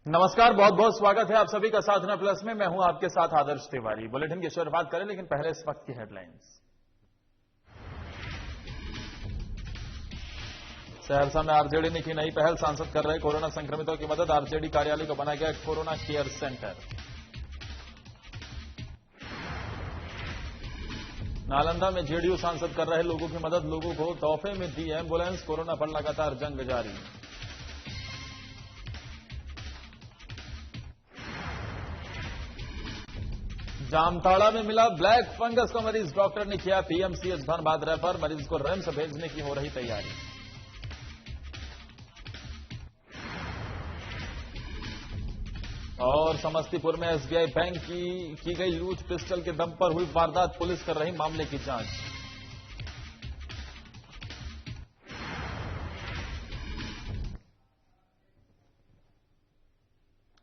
नमस्कार, बहुत बहुत स्वागत है आप सभी का साधना प्लस में। मैं हूं आपके साथ आदर्श तिवारी। बुलेटिन की शुरुआत करें, लेकिन पहले इस वक्त की हेडलाइंस। सहरसा में आरजेडी ने की नई पहल, सांसद कर रहे कोरोना संक्रमितों की मदद। आरजेडी कार्यालय को बनाया गया कोरोना केयर सेंटर। नालंदा में जेडीयू सांसद कर रहे लोगों की मदद, लोगों को तोहफे में दी एम्बुलेंस। कोरोना पर लगातार जंग जारी। जामताड़ा में मिला ब्लैक फंगस का मरीज, डॉक्टर ने किया पीएमसीएच धनबाद रेफर। मरीज को रिम्स भेजने की हो रही तैयारी। और समस्तीपुर में एसबीआई बैंक की गई लूट, पिस्टल के दम पर हुई वारदात, पुलिस कर रही मामले की जांच।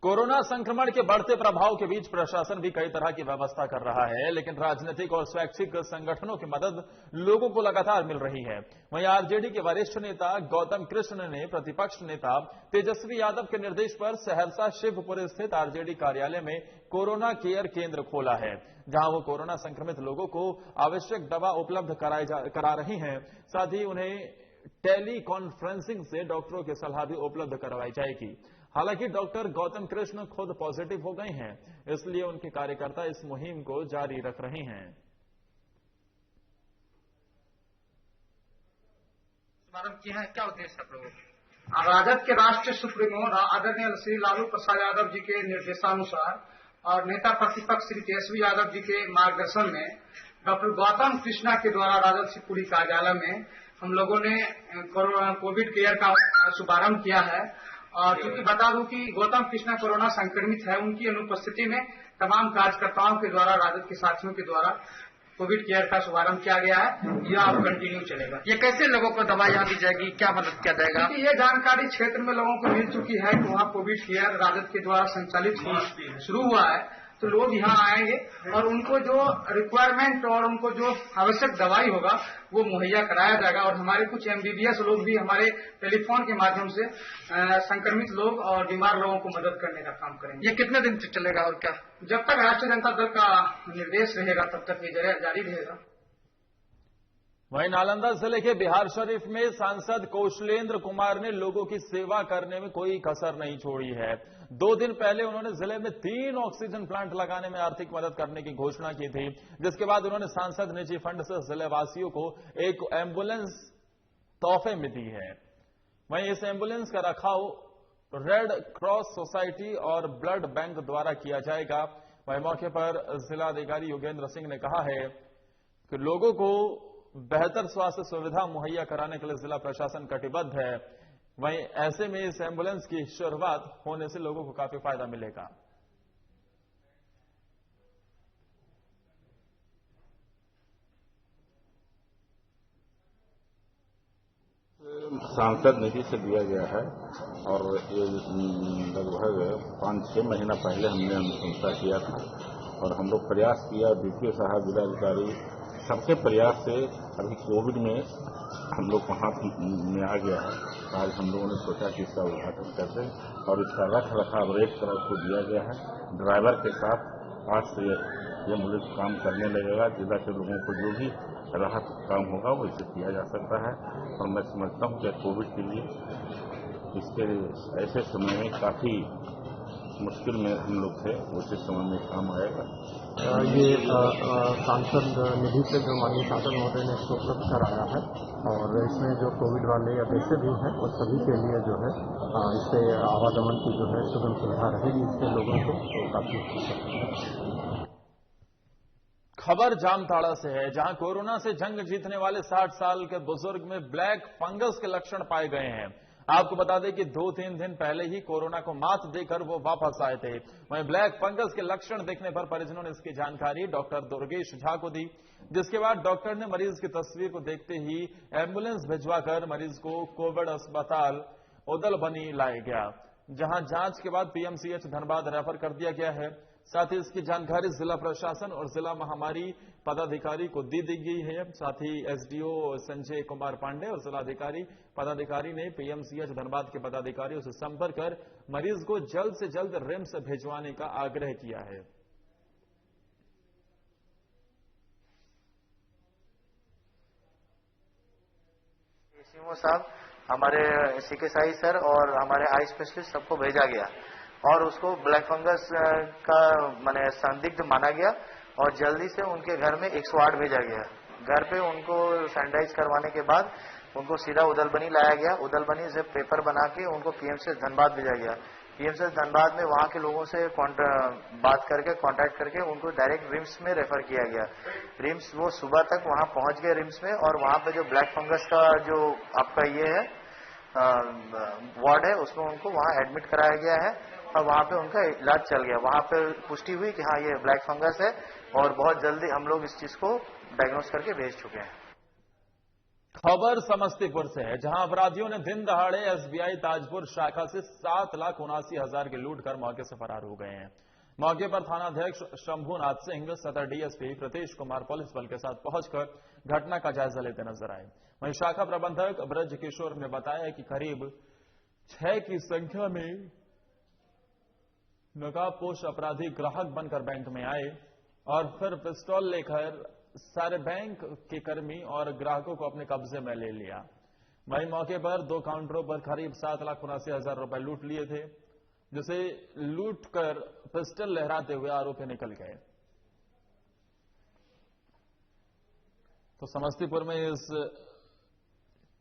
कोरोना संक्रमण के बढ़ते प्रभाव के बीच प्रशासन भी कई तरह की व्यवस्था कर रहा है, लेकिन राजनीतिक और स्वैच्छिक संगठनों की मदद लोगों को लगातार मिल रही है। वहीं आरजेडी के वरिष्ठ नेता गौतम कृष्ण ने प्रतिपक्ष नेता तेजस्वी यादव के निर्देश पर सहरसा शिवपुर स्थित आरजेडी कार्यालय में कोरोना केयर केंद्र खोला है, जहां वो कोरोना संक्रमित लोगों को आवश्यक दवा उपलब्ध करा रही हैं। साथ ही उन्हें टेली कॉन्फ्रेंसिंग से डॉक्टरों की सलाह भी उपलब्ध करवाई जाएगी। हालांकि डॉक्टर गौतम कृष्ण खुद पॉजिटिव हो गए हैं, इसलिए उनके कार्यकर्ता इस मुहिम को जारी रख रहे हैं। शुभारंभ किया है, क्या उद्देश्य है प्रभु? राजद के राष्ट्रीय सुप्रीमो आदरणीय श्री लालू प्रसाद यादव जी के निर्देशानुसार और नेता प्रतिपक्ष श्री तेजस्वी यादव जी के मार्गदर्शन में डॉक्टर गौतम कृष्णा के द्वारा राजद शिवपुरी कार्यालय में हम लोगों ने कोविड केयर का शुभारंभ किया है। और चूंकि बता दूं कि गौतम कृष्णा कोरोना संक्रमित है, उनकी अनुपस्थिति में तमाम कार्यकर्ताओं के द्वारा, राजद के साथियों के द्वारा कोविड केयर का शुभारंभ किया गया है। यह अब कंटिन्यू चलेगा। ये कैसे लोगों को दवा यहाँ दी जाएगी, क्या मदद किया जाएगा? ये जानकारी क्षेत्र में लोगों को मिल चुकी है कि वहाँ कोविड केयर राजद के द्वारा संचालित शुरू हुआ है, तो लोग यहाँ आएंगे और उनको जो रिक्वायरमेंट और उनको जो आवश्यक दवाई होगा वो मुहैया कराया जाएगा। और हमारे कुछ एमबीबीएस लोग भी हमारे टेलीफोन के माध्यम से संक्रमित लोग और बीमार लोगों को मदद करने का काम करेंगे। ये कितने दिन तक चलेगा और क्या? जब तक राष्ट्रीय जनता दल का निर्देश रहेगा तब तक ये जारी रहेगा। वहीं नालंदा जिले के बिहार शरीफ में सांसद कौशलेंद्र कुमार ने लोगों की सेवा करने में कोई कसर नहीं छोड़ी है। 2 दिन पहले उन्होंने जिले में 3 ऑक्सीजन प्लांट लगाने में आर्थिक मदद करने की घोषणा की थी, जिसके बाद उन्होंने सांसद निजी फंड से जिले वासियों को एक एम्बुलेंस तोहफे में दी है। वहीं इस एम्बुलेंस का रखाव रेड क्रॉस सोसाइटी और ब्लड बैंक द्वारा किया जाएगा। वहीं मौके पर जिलाधिकारी योगेंद्र सिंह ने कहा है कि लोगों को बेहतर स्वास्थ्य सुविधा मुहैया कराने के लिए जिला प्रशासन कटिबद्ध है। वहीं ऐसे में इस एम्बुलेंस की शुरुआत होने से लोगों को काफी फायदा मिलेगा। सांसद निधि से दिया गया है और ये लगभग 5-6 महीना पहले हमने अनुशंसा किया था और हम लोग प्रयास किया। डीपीओ साहब, जिलाधिकारी, सबके प्रयास से अभी कोविड में हम लोग वहाँ में आ गया है। आज हम लोगों ने सोचा कि इसका उद्घाटन करते हैं और इसका रख रखाव रेड क्रॉस को दिया गया है। ड्राइवर के साथ आज से ये मुल्क काम करने लगेगा। जिला के लोगों को जो भी राहत काम होगा वो इसे किया जा सकता है और मैं समझता हूँ कि कोविड के लिए इसके ऐसे समय में काफ़ी मुश्किल में हम लोग थे, उसी समय में काम आएगा। ये सांसद निधि से जो माननीय सांसद महोदय ने इसको उपलब्ध कराया है और इसमें जो कोविड वाले या वैसे भी हैं वो सभी के लिए जो है इससे आवागमन की जो है सुगम सुविधा रहेगी इससे लोगों को, तो काफी। खबर जामताड़ा से है, जहां कोरोना से जंग जीतने वाले 60 साल के बुजुर्ग में ब्लैक फंगस के लक्षण पाए गए हैं। आपको बता दें कि 2-3 दिन पहले ही कोरोना को मात देकर वो वापस आए थे। वहीं ब्लैक फंगस के लक्षण देखने पर परिजनों ने इसकी जानकारी डॉक्टर दुर्गेश झा को दी, जिसके बाद डॉक्टर ने मरीज की तस्वीर को देखते ही एम्बुलेंस भिजवाकर मरीज को कोविड अस्पताल उदलबनी लाया गया, जहां जांच के बाद पीएमसीएच धनबाद रेफर कर दिया गया है। साथ ही इसकी जानकारी जिला प्रशासन और जिला महामारी पदाधिकारी को दी गई है। साथ ही एसडीओ संजय कुमार पांडे और जिलाधिकारी पदाधिकारी ने पीएमसीएच धनबाद के पदाधिकारियों से संपर्क कर मरीज को जल्द से जल्द रिम्स भिजवाने का आग्रह किया है। सीएमओ साहब, हमारे सीके साई सर और हमारे आई स्पेशलिस्ट सबको भेजा गया और उसको ब्लैक फंगस का माने संदिग्ध माना गया और जल्दी से उनके घर में 108 भेजा गया। घर पे उनको सैनिटाइज करवाने के बाद उनको सीधा उदलबनी लाया गया। उदलबनी से पेपर बना के उनको पीएमसीएच धनबाद भेजा गया। पीएमसीएच धनबाद में वहां के लोगों से बात करके कांटेक्ट करके उनको डायरेक्ट रिम्स में रेफर किया गया। रिम्स वो सुबह तक वहां पहुंच गए रिम्स में और वहां पे जो ब्लैक फंगस का जो आपका ये है वार्ड है उसमें उनको वहां एडमिट कराया गया है और वहां पे उनका इलाज चल गया। वहां पे पुष्टि हुई कि हाँ ये ब्लैक फंगस है और बहुत जल्दी हम लोग इस चीज को डायग्नोस करके भेज चुके हैं। खबर समस्तीपुर से है, जहां अपराधियों ने दिन दहाड़े एसबीआई ताजपुर शाखा से 7,79,000 की लूट कर मौके से फरार हो गए हैं। मौके पर थानाध्यक्ष शंभुनाथ सिंह, सदर डीएसपी प्रतीश कुमार पुलिस बल के साथ पहुंचकर घटना का जायजा लेते नजर आए। वहीं शाखा प्रबंधक ब्रज किशोर ने बताया कि करीब 6 की संख्या में नकाबपोश अपराधी ग्राहक बनकर बैंक में आए और फिर पिस्तौल लेकर सारे बैंक के कर्मी और ग्राहकों को अपने कब्जे में ले लिया। वहीं मौके पर 2 काउंटरों पर करीब 7,79,000 रुपए लूट लिए थे, जिसे लूट कर पिस्टल लहराते हुए आरोपी निकल गए। तो समस्तीपुर में इस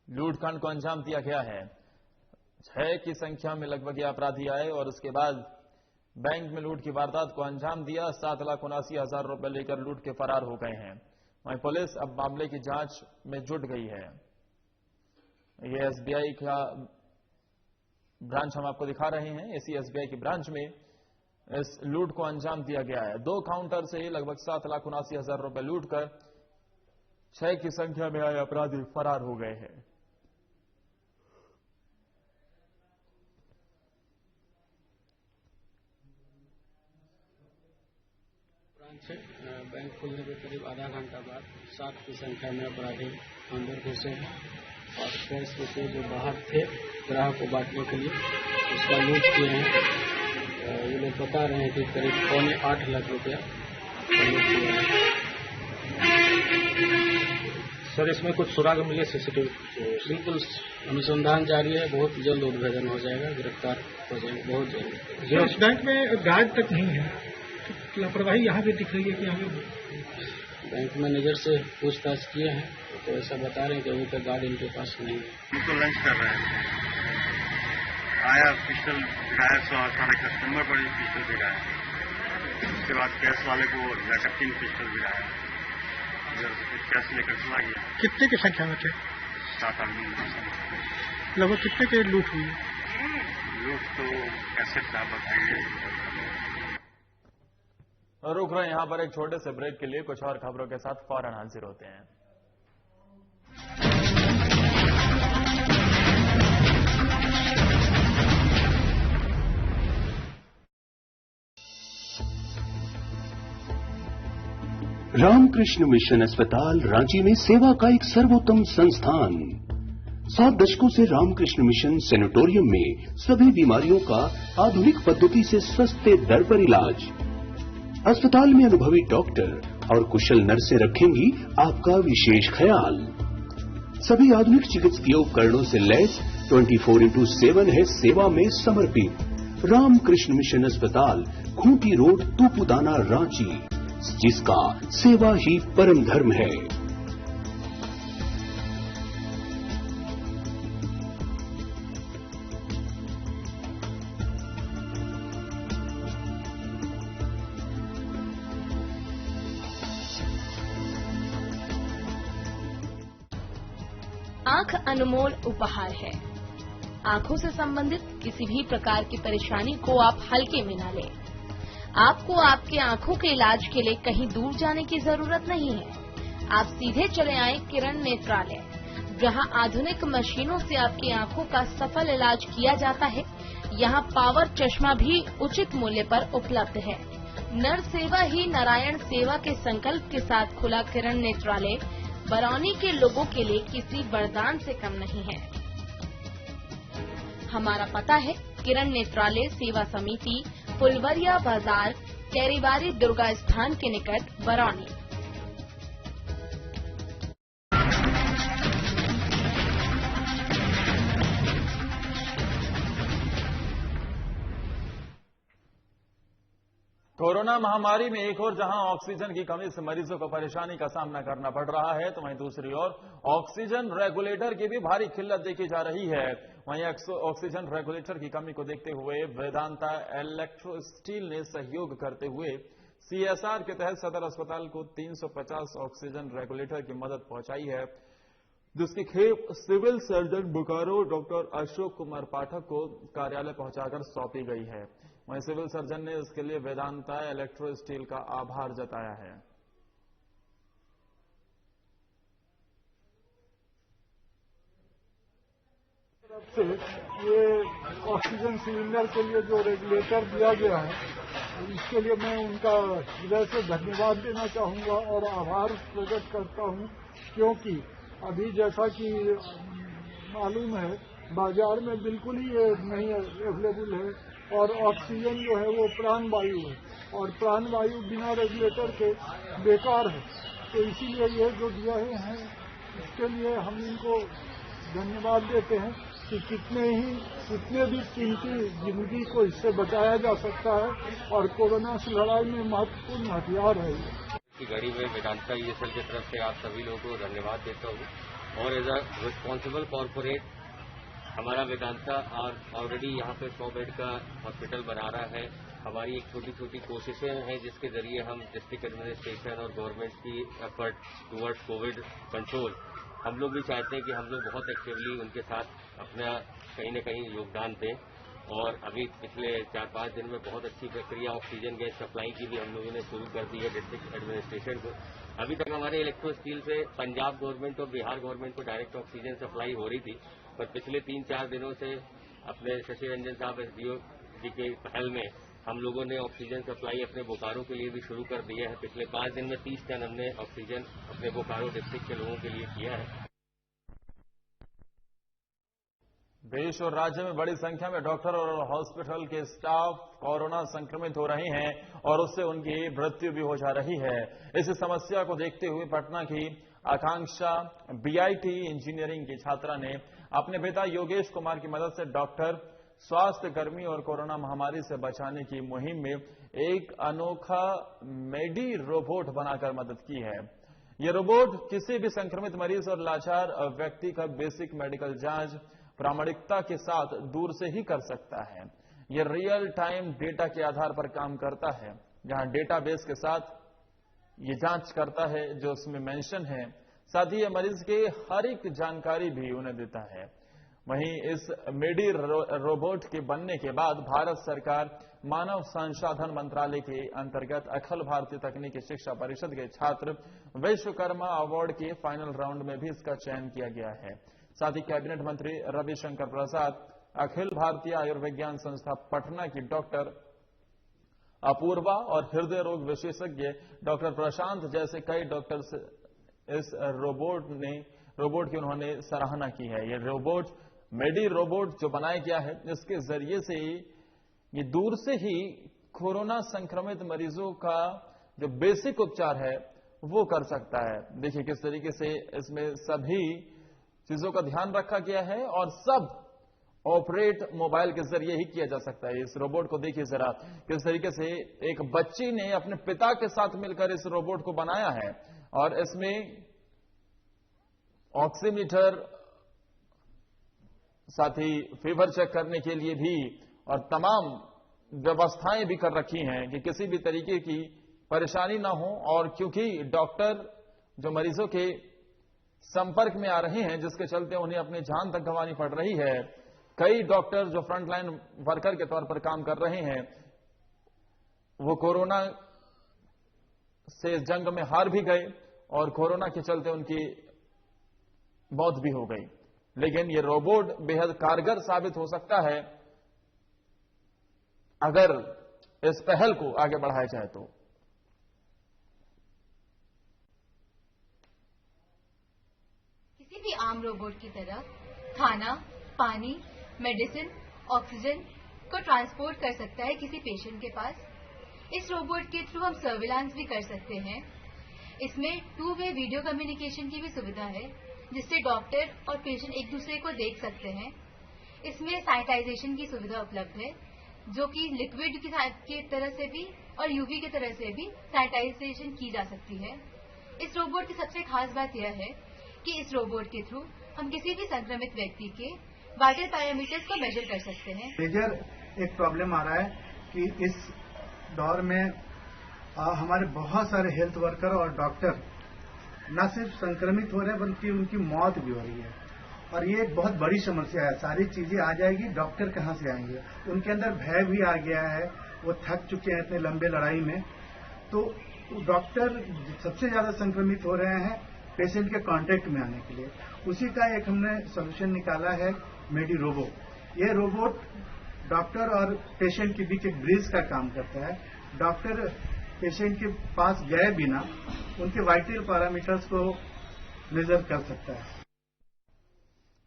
लूटकांड को अंजाम दिया गया है। 6 की संख्या में लगभग ये अपराधी आए और उसके बाद बैंक में लूट की वारदात को अंजाम दिया। 7,79,000 रुपए लेकर लूट के फरार हो गए हैं। वहीं पुलिस अब मामले की जांच में जुट गई है। ये एसबीआई का ब्रांच हम आपको दिखा रहे हैं। इसी एसबीआई की ब्रांच में इस लूट को अंजाम दिया गया है। 2 काउंटर से ही लगभग 7,79,000 रुपए लूट कर 6 की संख्या में आए अपराधी फरार हो गए हैं। बैंक खुलने के करीब आधा घंटा बाद 7 की संख्या में अपराधी अंदर घुसे हैं और कैश से जो बाहर थे ग्राहक को बांटने के लिए उसका लूट किए हैं। ये लोग बता रहे हैं कि करीब 7.25 लाख रुपया लूट किए हैं। सर, इसमें कुछ सुराग मिले सीसीटीवी? बिल्कुल अनुसंधान जारी है, बहुत जल्द उद्भेदन हो जाएगा, गिरफ्तार हो जाएंगे बहुत जल्द। इस बैंक में गार्ड तक नहीं है, लापरवाही यहाँ पे दिख रही है कि यहाँ पे बैंक मैनेजर से पूछताछ किए हैं तो ऐसा बता रहे हैं कि अभी तक गार्ड इनके पास नहीं है। उनको लंच कर रहे हैं, आया पिस्टल गिराया, सारे कस्टमर पर पिस्टल गिराया, उसके बाद कैश वाले को जाकर 3 पिस्टल गिराया, कैश लेकर चला गया। कितने की संख्या में थे? 7 आदमी। लगभग कितने के लूट हुई? लूट तो कैसे साहब बताएंगे। रुक रहे हैं यहां पर एक छोटे से ब्रेक के लिए। कुछ और खबरों के साथ फौरन हाजिर होते हैं। रामकृष्ण मिशन अस्पताल रांची में सेवा का एक सर्वोत्तम संस्थान। 7 दशकों से रामकृष्ण मिशन सैनिटोरियम में सभी बीमारियों का आधुनिक पद्धति से सस्ते दर पर इलाज। अस्पताल में अनुभवी डॉक्टर और कुशल नर्सें रखेंगी आपका विशेष ख्याल। सभी आधुनिक चिकित्सकीय उपकरणों से लैस 24/7 है सेवा में समर्पित रामकृष्ण मिशन अस्पताल, खूंटी रोड, तूपुदाना, रांची, जिसका सेवा ही परम धर्म है। आंख अनमोल उपहार है। आंखों से संबंधित किसी भी प्रकार की परेशानी को आप हल्के में न लें। आपको आपके आंखों के इलाज के लिए कहीं दूर जाने की जरूरत नहीं है। आप सीधे चले आए किरण नेत्रालय, जहां आधुनिक मशीनों से आपकी आंखों का सफल इलाज किया जाता है। यहां पावर चश्मा भी उचित मूल्य पर उपलब्ध है। नर सेवा ही नारायण सेवा के संकल्प के साथ खुला किरण नेत्रालय बरौनी के लोगों के लिए किसी वरदान से कम नहीं है। हमारा पता है किरण नेत्रालय सेवा समिति, फुलवरिया बाजार, कैरीबारी दुर्गा स्थान के निकट, बरौनी। कोरोना महामारी में एक और जहां ऑक्सीजन की कमी से मरीजों को परेशानी का सामना करना पड़ रहा है, तो वहीं दूसरी ओर ऑक्सीजन रेगुलेटर की भी भारी किल्लत देखी जा रही है। वहीं ऑक्सीजन रेगुलेटर की कमी को देखते हुए वेदांता इलेक्ट्रो स्टील ने सहयोग करते हुए CSR के तहत सदर अस्पताल को 350 ऑक्सीजन रेगुलेटर की मदद पहुंचाई है, जिसकी खेप civil surgeon Bokaro doctor Ashok Kumar Pathak को कार्यालय पहुंचाकर सौंपी गई है। वहीं सिविल सर्जन ने इसके लिए वेदांता इलेक्ट्रो स्टील का आभार जताया है। तरफ से ये ऑक्सीजन सिलेंडर के लिए जो रेगुलेटर दिया गया है, इसके लिए मैं उनका हृदय से धन्यवाद देना चाहूंगा और आभार प्रकट करता हूं, क्योंकि अभी जैसा कि मालूम है बाजार में बिल्कुल ही ये नहीं अवेलेबल है और ऑक्सीजन जो है वो प्राण वायु है और प्राण वायु बिना रेगुलेटर के बेकार है। तो इसीलिए ये जो दिया है इसके लिए हम इनको धन्यवाद देते हैं कि कितने भी कीमती जिंदगी को इससे बचाया जा सकता है और कोरोना से लड़ाई में महत्वपूर्ण हथियार है। की घड़ी में वेदांता ESL की तरफ से आप सभी लोगों को धन्यवाद देता हूँ और एज अ रिस्पॉन्सिबल कॉरपोरेट हमारा वेदांता ऑलरेडी यहाँ पे 100 बेड का हॉस्पिटल बना रहा है। हमारी एक छोटी छोटी कोशिशें हैं जिसके जरिए हम डिस्ट्रिक्ट एडमिनिस्ट्रेशन और गवर्नमेंट की एफर्ट टुवर्ड्स कोविड कंट्रोल, हम लोग भी चाहते हैं कि हम लोग बहुत एक्टिवली उनके साथ अपना कहीं न कहीं योगदान दें। और अभी पिछले 4-5 दिन में बहुत अच्छी प्रक्रिया ऑक्सीजन गैस सप्लाई की भी हम लोगों ने शुरू कर दी है डिस्ट्रिक्ट एडमिनिस्ट्रेशन को। अभी तक हमारे इलेक्ट्रो स्टील से पंजाब गवर्नमेंट और बिहार गवर्नमेंट को डायरेक्ट ऑक्सीजन सप्लाई हो रही थी, पर पिछले 3-4 दिनों से अपने शशि रंजन साहब SDO जी के पहल में हम लोगों ने ऑक्सीजन सप्लाई अपने बोकारो के लिए भी शुरू कर दिया है। पिछले 5 दिन में 30 टन हमने ऑक्सीजन अपने बोकारो डिस्ट्रिक्ट के लोगों के लिए किया है। देश और राज्य में बड़ी संख्या में डॉक्टर और हॉस्पिटल के स्टाफ कोरोना संक्रमित हो रहे हैं और उससे उनकी मृत्यु भी हो जा रही है। इस समस्या को देखते हुए पटना की आकांक्षा BIT इंजीनियरिंग की छात्रा ने अपने पिता योगेश कुमार की मदद से डॉक्टर, स्वास्थ्य कर्मी और कोरोना महामारी से बचाने की मुहिम में एक अनोखा मेडी रोबोट बनाकर मदद की है। यह रोबोट किसी भी संक्रमित मरीज और लाचार व्यक्ति का बेसिक मेडिकल जांच प्रामाणिकता के साथ दूर से ही कर सकता है। यह रियल टाइम डेटा के आधार पर काम करता है, जहां डेटाबेस के साथ ये जांच करता है जो उसमें मेंशन है, साथ ही यह मरीज के हर एक जानकारी भी उन्हें देता है। वहीं इस मेडी रोबोट के बनने के बाद भारत सरकार मानव संसाधन मंत्रालय के अंतर्गत अखिल भारतीय तकनीकी शिक्षा परिषद के छात्र विश्वकर्मा अवार्ड के फाइनल राउंड में भी इसका चयन किया गया है। साथ ही कैबिनेट मंत्री रविशंकर प्रसाद, अखिल भारतीय आयुर्विज्ञान संस्था पटना की डॉक्टर अपूर्वा और हृदय रोग विशेषज्ञ डॉक्टर प्रशांत जैसे कई डॉक्टर्स इस रोबोट की उन्होंने सराहना की है। यह रोबोट मेडी रोबोट जो बनाया गया है, इसके जरिए से ये दूर से ही कोरोना संक्रमित मरीजों का जो बेसिक उपचार है वो कर सकता है। देखिए किस तरीके से इसमें सभी चीजों का ध्यान रखा गया है और सब ऑपरेट मोबाइल के जरिए ही किया जा सकता है। इस रोबोट को देखिए जरा किस तरीके से एक बच्ची ने अपने पिता के साथ मिलकर इस रोबोट को बनाया है और इसमें ऑक्सीमीटर, साथ ही फीवर चेक करने के लिए भी और तमाम व्यवस्थाएं भी कर रखी हैं कि किसी भी तरीके की परेशानी ना हो। और क्योंकि डॉक्टर जो मरीजों के संपर्क में आ रहे हैं, जिसके चलते उन्हें अपनी जान तक गंवानी पड़ रही है, कई डॉक्टर जो फ्रंटलाइन वर्कर के तौर पर काम कर रहे हैं वो कोरोना से जंग में हार भी गए और कोरोना के चलते उनकी मौत भी हो गई। लेकिन ये रोबोट बेहद कारगर साबित हो सकता है अगर इस पहल को आगे बढ़ाया जाए तो। किसी भी आम रोबोट की तरह खाना, पानी, मेडिसिन, ऑक्सीजन को ट्रांसपोर्ट कर सकता है किसी पेशेंट के पास। इस रोबोट के थ्रू हम सर्विलांस भी कर सकते हैं। इसमें 2 वे वीडियो कम्युनिकेशन की भी सुविधा है, जिससे डॉक्टर और पेशेंट एक दूसरे को देख सकते हैं। इसमें सैनिटाइजेशन की सुविधा उपलब्ध है, जो कि लिक्विड की तरह से भी और यूवी की तरह से भी सैनिटाइजेशन की जा सकती है। इस रोबोट की सबसे खास बात यह है कि इस रोबोट के थ्रू हम किसी भी संक्रमित व्यक्ति के वाइटल पैरामीटर्स को मेजर कर सकते हैं। मेजर एक प्रॉब्लम आ रहा है कि इस दौर में हमारे बहुत सारे हेल्थ वर्कर और डॉक्टर न सिर्फ संक्रमित हो रहे हैं बल्कि उनकी मौत भी हो रही है, और ये एक बहुत बड़ी समस्या है। सारी चीजें आ जाएगी, डॉक्टर कहाँ से आएंगे? उनके अंदर भय भी आ गया है, वो थक चुके हैं इतने लंबे लड़ाई में। तो डॉक्टर सबसे ज्यादा संक्रमित हो रहे हैं पेशेंट के कांटेक्ट में आने के लिए। उसी का एक हमने सोल्यूशन निकाला है, मेडी रोबो। ये रोबोट डॉक्टर और पेशेंट के बीच एक ब्रिज का काम करता है। डॉक्टर पेशेंट के पास गए बिना उनके वाइटल पैरामीटर्स को मेजर कर सकता है।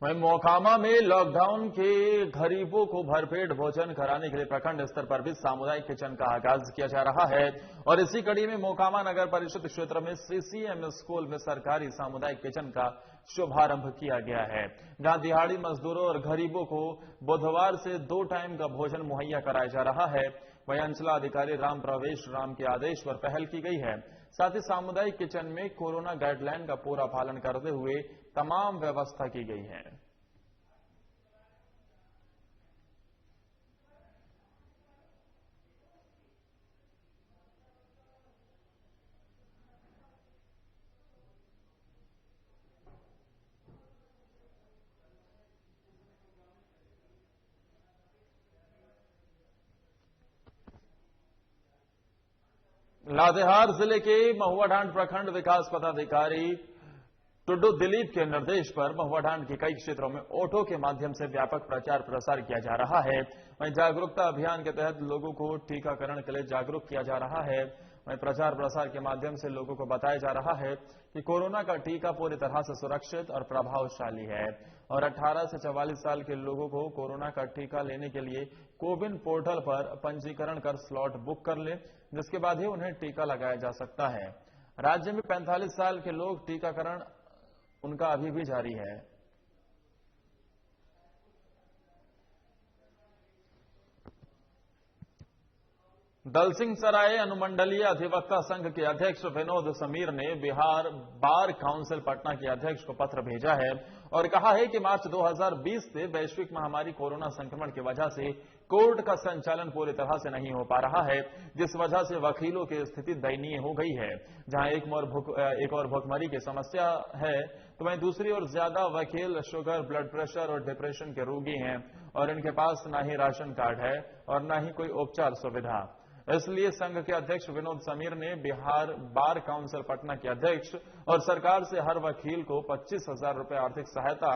वहीं मोकामा में लॉकडाउन के गरीबों को भरपेट भोजन कराने के लिए प्रखंड स्तर पर भी सामुदायिक किचन का आगाज किया जा रहा है, और इसी कड़ी में मोकामा नगर परिषद क्षेत्र में सीसीएम स्कूल में सरकारी सामुदायिक किचन का शुभारंभ किया गया है, जहां दिहाड़ी मजदूरों और गरीबों को बुधवार से 2 टाइम का भोजन मुहैया कराया जा रहा है। वहीं अंचलाधिकारी राम प्रवेश राम के आदेश पर पहल की गई है। साथ ही सामुदायिक किचन में कोरोना गाइडलाइन का पूरा पालन करते हुए तमाम व्यवस्था की गई है। लातेहार जिले के महुआढांड प्रखंड विकास पदाधिकारी टुड्डू दिलीप के निर्देश पर महुआढांड के कई क्षेत्रों में ऑटो के माध्यम से व्यापक प्रचार प्रसार किया जा रहा है। वहीं जागरूकता अभियान के तहत लोगों को टीकाकरण के लिए जागरूक किया जा रहा है। वहीं प्रचार प्रसार के माध्यम से लोगों को बताया जा रहा है कि कोरोना का टीका पूरी तरह से सुरक्षित और प्रभावशाली है, और 18 से 44 साल के लोगों को कोरोना का टीका लेने के लिए कोविन पोर्टल पर पंजीकरण कर स्लॉट बुक कर ले, जिसके बाद ही उन्हें टीका लगाया जा सकता है। राज्य में 45 साल के लोग टीकाकरण उनका अभी भी जारी है। दलसिंह सराय अनुमंडलीय अधिवक्ता संघ के अध्यक्ष विनोद समीर ने बिहार बार काउंसिल पटना के अध्यक्ष को पत्र भेजा है और कहा है कि मार्च 2020 से वैश्विक महामारी कोरोना संक्रमण की वजह से कोर्ट का संचालन पूरी तरह से नहीं हो पा रहा है, जिस वजह से वकीलों की स्थिति दयनीय हो गई है। जहां एक और भुखमरी की समस्या है, तो वहीं दूसरी ओर ज्यादा वकील शुगर, ब्लड प्रेशर और डिप्रेशन के रोगी हैं, और इनके पास न ही राशन कार्ड है और न ही कोई उपचार सुविधा। इसलिए संघ के अध्यक्ष विनोद समीर ने बिहार बार काउंसिल पटना के अध्यक्ष और सरकार से हर वकील को 25,000 रुपए आर्थिक सहायता,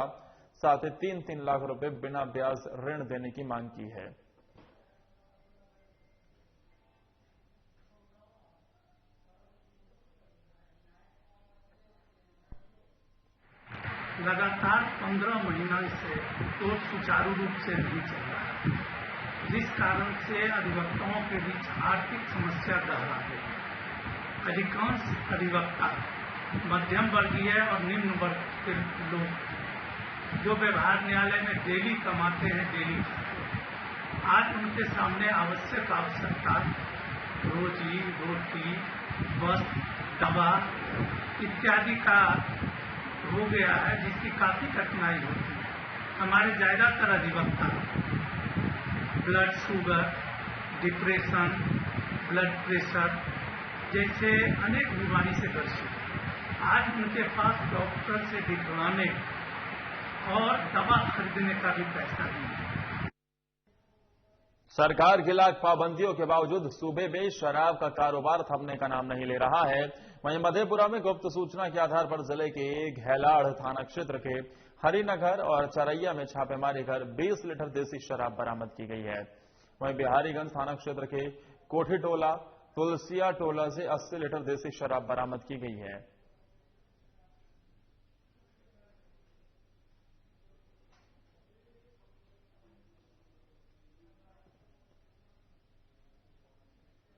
साथ ही 3-3 लाख रुपए बिना ब्याज ऋण देने की मांग की है। लगातार 15 महीना से कोर्ट सुचारू रूप से नहीं चल रहा है, जिस कारण से अधिवक्ताओं के बीच आर्थिक समस्या गहरा है। अधिकांश अधिवक्ता मध्यम वर्गीय और निम्न वर्ग के लोग जो व्यवहार न्यायालय में डेली कमाते हैं, डेली आज उनके सामने आवश्यकता रोजी रोटी, वस्त्र, दवा इत्यादि का हो गया है, जिसकी काफी कठिनाई होती है। हमारे ज्यादातर अधिवक्ता blood sugar, depression, blood pressure जैसे अनेक बीमारी से ग्रसित। आज उनके पास डॉक्टर से दिखवाने और दवा खरीदने का भी पैसा नहीं है। सरकार की लाख पाबंदियों के बावजूद सूबे में शराब का कारोबार थमने का नाम नहीं ले रहा है। वहीं मधेपुरा में गुप्त सूचना के आधार पर जिले के घेलाड़ थाना क्षेत्र के हरिनगर और चरैया में छापेमारी कर 20 लीटर देसी शराब बरामद की गई है। वहीं बिहारीगंज थाना क्षेत्र के कोठी टोला तुलसिया टोला से 80 लीटर देसी शराब बरामद की गई है।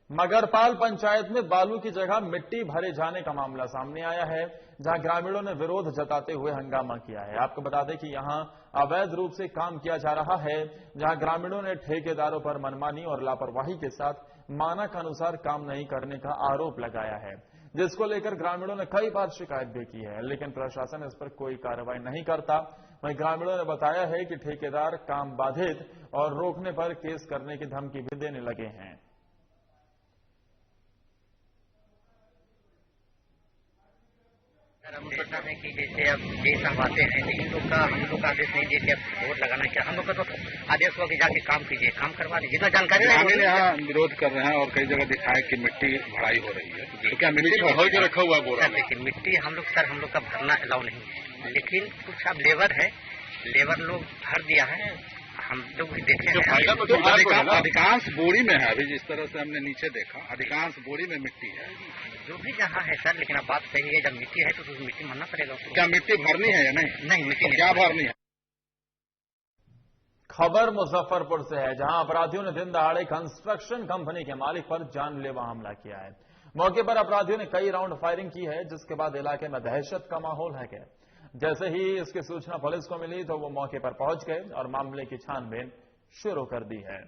मगरपाल पंचायत में बालू की जगह मिट्टी भरे जाने का मामला सामने आया है, जहां ग्रामीणों ने विरोध जताते हुए हंगामा किया है। आपको बता दें कि यहां अवैध रूप से काम किया जा रहा है, जहां ग्रामीणों ने ठेकेदारों पर मनमानी और लापरवाही के साथ मानक अनुसार काम नहीं करने का आरोप लगाया है, जिसको लेकर ग्रामीणों ने कई बार शिकायत भी की है, लेकिन प्रशासन इस पर कोई कार्रवाई नहीं करता। वहीं ग्रामीणों ने बताया है कि ठेकेदार काम बाधित और रोकने पर केस करने की धमकी भी देने लगे हैं। हम पता है कि जैसे अब देश हम आते हैं तो इन लोग का हम लोग का आदेश नहीं, जैसे अब वोट लगाना क्या हम लोग का तो आदेश हुआ कि जाके काम कीजिए, काम करवा दीजिए। जितना जानकारी ग्रामीण यहाँ विरोध कर रहे हैं और कई जगह दिखाया कि मिट्टी भराई हो रही है, तो क्या मिट्टी भर के रखा हुआ बोरा? देखिए मिट्टी हम लोग का भरना अलाउ नहीं है, लेकिन कुछ अब लेबर है, लेबर लोग भर दिया है, हम लोग भी देखे हैं। अधिकांश बोरी में है, अभी जिस तरह से हमने नीचे देखा अधिकांश बोरी में मिट्टी है, जो भी जहाँ है सर। लेकिन अब बात सही है, जब मिट्टी है तो मिट्टी भरना पड़ेगा। क्या मिट्टी भरनी है या नहीं? नहीं, मिट्टी क्या भरनी है? खबर मुजफ्फरपुर से है, जहां अपराधियों ने दिन दहाड़े कंस्ट्रक्शन कंपनी के मालिक पर जानलेवा हमला किया है। मौके पर अपराधियों ने कई राउंड फायरिंग की है, जिसके बाद इलाके में दहशत का माहौल है गया। जैसे ही इसकी सूचना पुलिस को मिली तो वो मौके पर पहुंच गए और मामले की छानबीन शुरू कर दी है।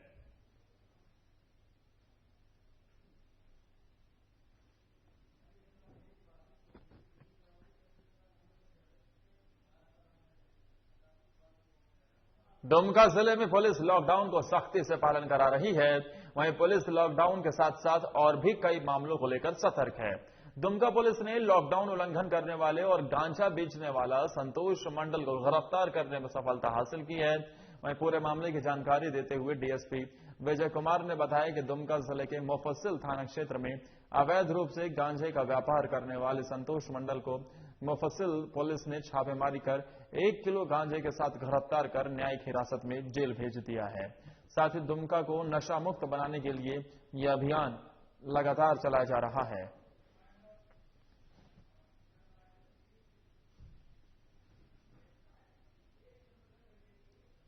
दुमका जिले में पुलिस लॉकडाउन को सख्ती से पालन करा रही है। वहीं पुलिस लॉकडाउन के साथ साथ और भी कई मामलों को लेकर सतर्क है। दुमका पुलिस ने लॉकडाउन उल्लंघन करने वाले और गांजा बेचने वाला संतोष मंडल को गिरफ्तार करने में सफलता हासिल की है। वहीं पूरे मामले की जानकारी देते हुए डीएसपी विजय कुमार ने बताया कि दुमका जिले के मुफस्सिल थाना क्षेत्र में अवैध रूप से गांजे का व्यापार करने वाले संतोष मंडल को मुफस्सिल पुलिस ने छापेमारी कर 1 किलो गांजे के साथ गिरफ्तार कर न्यायिक हिरासत में जेल भेज दिया है। साथ ही दुमका को नशा मुक्त बनाने के लिए यह अभियान लगातार चलाया जा रहा है।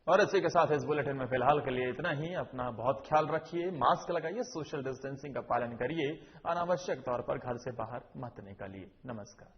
और इसी के साथ इस बुलेटिन में फिलहाल के लिए इतना ही। अपना बहुत ख्याल रखिए, मास्क लगाइए, सोशल डिस्टेंसिंग का पालन करिए, अनावश्यक तौर पर घर से बाहर मत निकलिए। नमस्कार।